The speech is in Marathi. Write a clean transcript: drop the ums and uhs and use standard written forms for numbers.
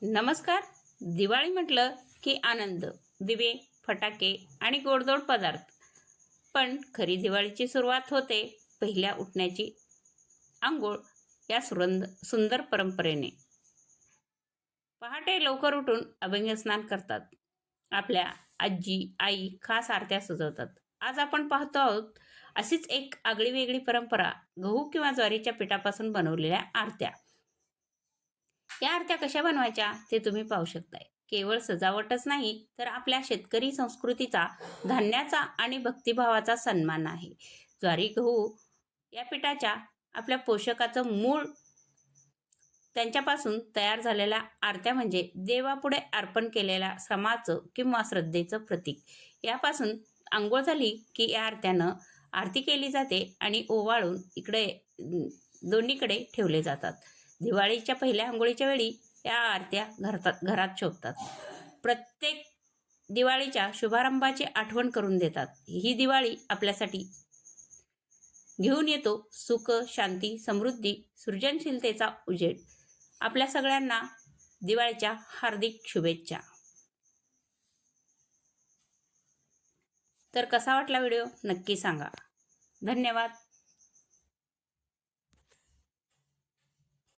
नमस्कार. दिवाळी म्हटलं की आनंद, दिवे, फटाके आणि गोडधोड पदार्थ. पण खरी दिवाळीची सुरुवात होते पहिल्या उठण्याची आंघोळ या सुंदर परंपरेने. पहाटे लवकर उठून अभंगस्नान करतात. आपल्या आजी, आई खास आरत्या सजवतात. आज आपण पाहतो आहोत अशीच एक आगळी-वेगळी परंपरा, गहू किंवा ज्वारीच्या पिठापासून बनवलेल्या आरत्या. या आरत्या कशा बनवायच्या ते तुम्ही पाहू शकताय. केवळ सजावटच नाही तर आपल्या शेतकरी संस्कृतीचा, धान्याचा आणि भक्तिभावाचा सन्मान आहे. ज्वारी, गहू या पिठाच्या आपल्या पोषकाचं मूळ त्यांच्यापासून तयार झालेल्या आरत्या म्हणजे देवापुढे अर्पण केलेल्या श्रमाचं किंवा श्रद्धेचं प्रतीक. यापासून अंघोळ झाली की या आरत्यानं आरती केली जाते आणि ओवाळून इकडे दोन्हीकडे ठेवले जातात. दिवाळीच्या पहिल्या अंघोळीच्या वेळी या आरत्या घरात शोभतात. प्रत्येक दिवाळीच्या शुभारंभाची आठवण करून देतात. ही दिवाळी आपल्यासाठी घेऊन येतो सुख, शांती, समृद्धी, सृजनशीलतेचा उजेड. आपल्या सगळ्यांना दिवाळीच्या हार्दिक शुभेच्छा. तर कसा वाटला व्हिडिओ नक्की सांगा. धन्यवाद.